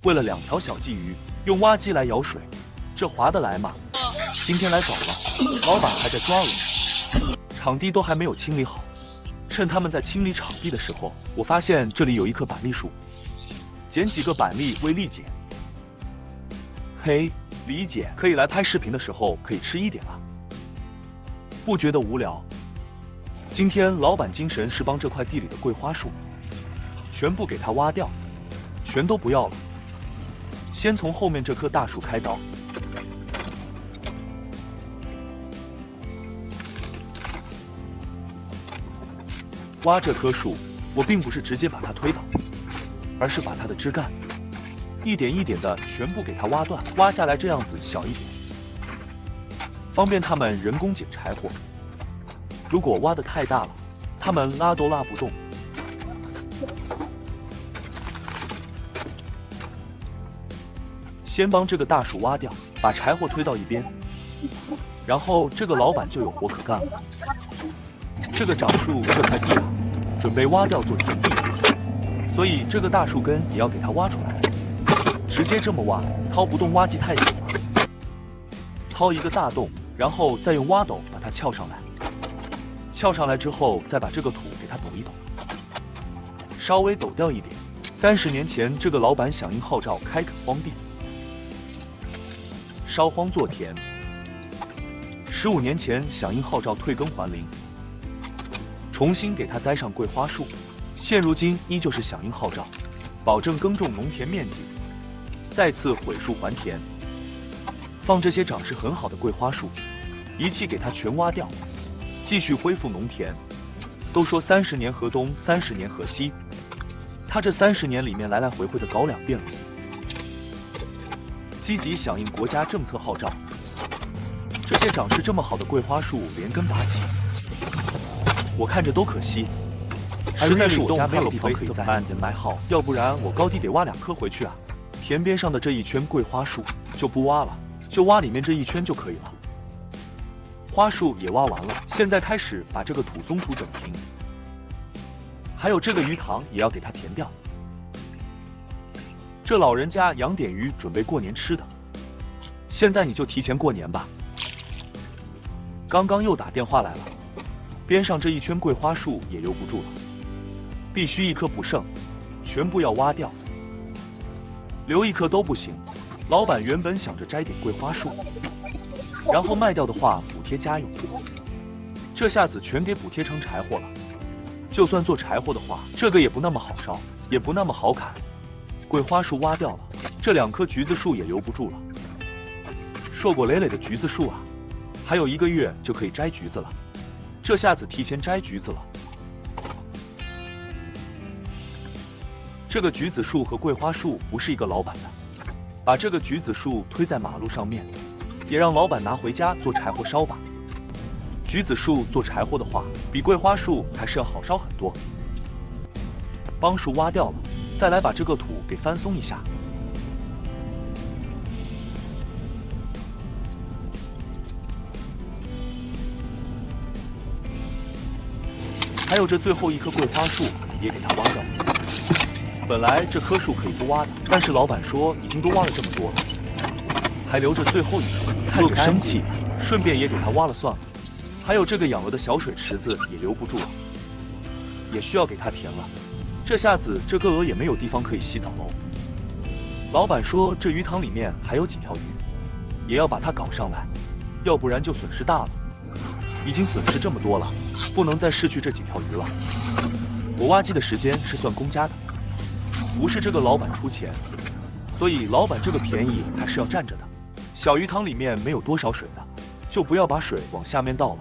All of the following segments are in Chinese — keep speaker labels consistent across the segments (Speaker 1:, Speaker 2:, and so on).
Speaker 1: 为了2条小鲫鱼，用挖机来舀水，这划得来吗？今天来早了，老板还在抓鹅，场地都还没有清理好。趁他们在清理场地的时候，我发现这里有一棵板栗树，捡几个板栗喂丽姐。嘿，李姐，可以来拍视频的时候可以吃一点啊，不觉得无聊？今天老板精神是帮这块地里的桂花树全部给它挖掉，全都不要了。先从后面这棵大树开刀，挖这棵树，我并不是直接把它推倒，而是把它的枝干一点一点的全部给它挖断，挖下来这样子小一点，方便他们人工捡柴火。如果挖得太大了，他们拉都拉不动。先帮这个大树挖掉，把柴火推到一边，然后这个老板就有活可干了。这个长树这块地准备挖掉做种地，所以这个大树根也要给它挖出来。直接这么挖，掏不动，挖机太小了。掏一个大洞，然后再用挖斗把它撬上来。撬上来之后，再把这个土给它抖一抖，稍微抖掉一点。30年前，这个老板响应号召开垦荒地，烧荒做田。15年前响应号召退耕还林，重新给它栽上桂花树。现如今依旧是响应号召，保证耕种农田面积，再次毁树还田，放这些长势很好的桂花树，一气给它全挖掉，继续恢复农田。都说30年河东，30年河西，他这30年里面来来回回的搞2遍了。积极响应国家政策号召，这些长势这么好的桂花树连根拔起，我看着都可惜。实在是我家没有地方可以栽，要不然我高低得挖2棵回去啊。田边上的这一圈桂花树就不挖了，就挖里面这一圈就可以了。花树也挖完了，现在开始把这个土松土整平，还有这个鱼塘也要给它填掉。这老人家养点鱼准备过年吃的，现在你就提前过年吧。刚刚又打电话来了，边上这一圈桂花树也留不住了，必须1棵不剩，全部要挖掉，留1棵都不行。老板原本想着摘点桂花树，然后卖掉的话补贴家用，这下子全给补贴成柴火了。就算做柴火的话，这个也不那么好烧，也不那么好砍。桂花树挖掉了，这2棵橘子树也留不住了。硕果累累的橘子树啊，还有1个月就可以摘橘子了，这下子提前摘橘子了。这个橘子树和桂花树不是一个老板的，把这个橘子树推在马路上面，也让老板拿回家做柴火烧吧。橘子树做柴火的话，比桂花树还是要好烧很多。帮树挖掉了，再来把这个土给翻松一下。还有这最后1棵桂花树也给它挖掉了。本来这棵树可以不挖的，但是老板说已经都挖了这么多了，还留着最后1棵，看着生气，顺便也给它挖了算了。还有这个养鹅的小水池子也留不住了，也需要给它填了。这下子这个鹅也没有地方可以洗澡喽。老板说这鱼塘里面还有几条鱼，也要把它搞上来，要不然就损失大了。已经损失这么多了，不能再失去这几条鱼了。我挖机的时间是算公家的，不是这个老板出钱，所以老板这个便宜还是要占着的。小鱼塘里面没有多少水的，就不要把水往下面倒了，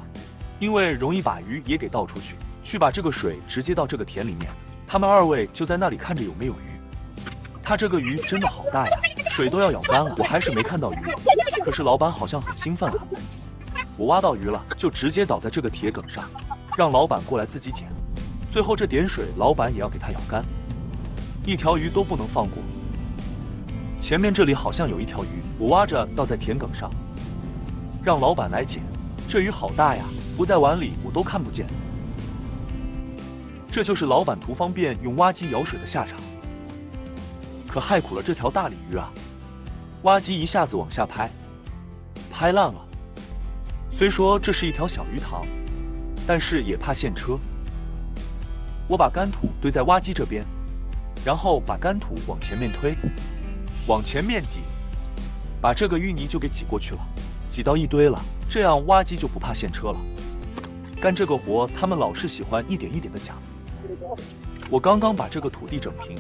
Speaker 1: 因为容易把鱼也给倒出去，去把这个水直接到这个田里面。他们2位就在那里看着有没有鱼。他这个鱼真的好大呀，水都要咬干了，我还是没看到鱼。可是老板好像很兴奋啊。我挖到鱼了，就直接倒在这个铁梗上，让老板过来自己捡。最后这点水，老板也要给它咬干，1条鱼都不能放过。前面这里好像有1条鱼，我挖着倒在田埂上，让老板来捡。这鱼好大呀，不在碗里我都看不见。这就是老板图方便用挖机舀水的下场。可害苦了这条大鲤鱼啊！挖机一下子往下拍，拍烂了。虽说这是一条小鱼塘，但是也怕陷车。我把干土堆在挖机这边，然后把干土往前面推，往前面挤，把这个淤泥就给挤过去了，挤到一堆了，这样挖机就不怕陷车了。干这个活，他们老是喜欢一点一点的讲。我刚刚把这个土地整平，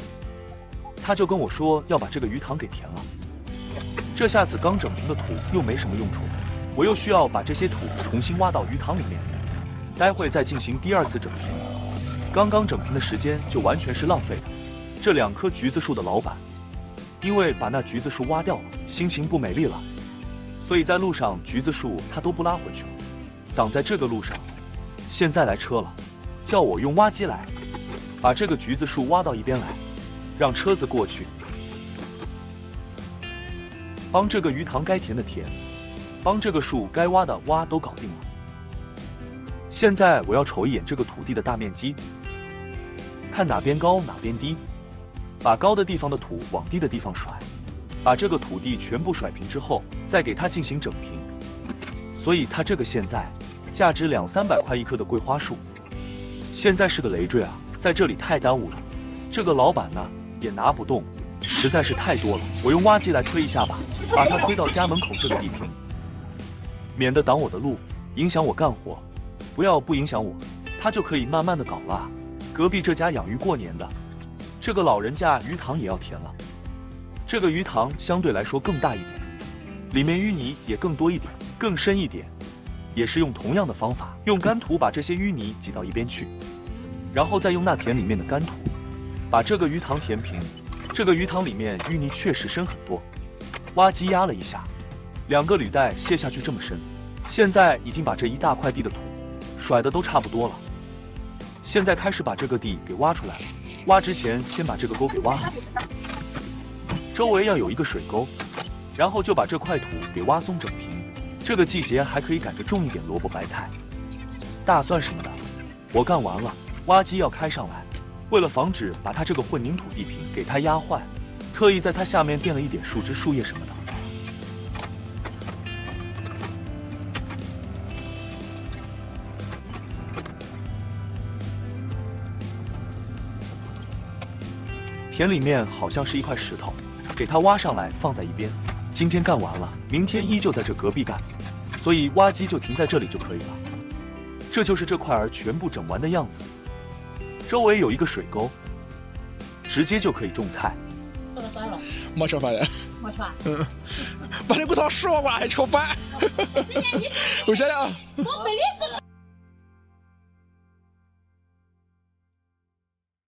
Speaker 1: 他就跟我说要把这个鱼塘给填了。这下子刚整平的土又没什么用处，我又需要把这些土重新挖到鱼塘里面，待会再进行第二次整平。刚刚整平的时间就完全是浪费的。这2棵橘子树的老板，因为把那橘子树挖掉了，心情不美丽了，所以在路上橘子树他都不拉回去了，挡在这个路上。现在来车了，叫我用挖机来把这个橘子树挖到一边来，让车子过去，帮这个鱼塘该填的填，帮这个树该挖的挖都搞定了。现在我要瞅一眼这个土地的大面积，看哪边高哪边低，把高的地方的土往低的地方甩，把这个土地全部甩平之后，再给它进行整平。所以它这个现在价值200-300块一棵的桂花树，现在是个累赘啊，在这里太耽误了。这个老板呢也拿不动，实在是太多了。我用挖机来推一下吧，把它推到家门口这个地平，免得挡我的路，影响我干活。不影响我，他就可以慢慢的搞了。隔壁这家养鱼过年的，这个老人家鱼塘也要填了。这个鱼塘相对来说更大一点，里面淤泥也更多一点，更深一点。也是用同样的方法，用干土把这些淤泥挤到一边去，然后再用那田里面的干土把这个鱼塘填平。这个鱼塘里面淤泥确实深很多，挖机压了一下，2个履带卸下去这么深。现在已经把这一大块地的土甩的都差不多了，现在开始把这个地给挖出来了。挖之前先把这个沟给挖好，周围要有一个水沟，然后就把这块土给挖松整平。这个季节还可以赶着种一点萝卜、白菜、大蒜什么的。活干完了，挖机要开上来。为了防止把它这个混凝土地平给它压坏，特意在它下面垫了一点树枝、树叶什么的。田里面好像是一块石头，给它挖上来放在一边。今天干完了，明天依旧在这隔壁干，所以挖机就停在这里就可以了。这就是这块儿全部整完的样子。周围有一个水沟，直接就可以种菜。
Speaker 2: 做了啥了？
Speaker 3: 没吃饭的。
Speaker 2: 没吃啊？
Speaker 3: 把那骨头说过来还吃饭。
Speaker 2: 是的，你
Speaker 3: 为啥呢？
Speaker 2: 我本来就是。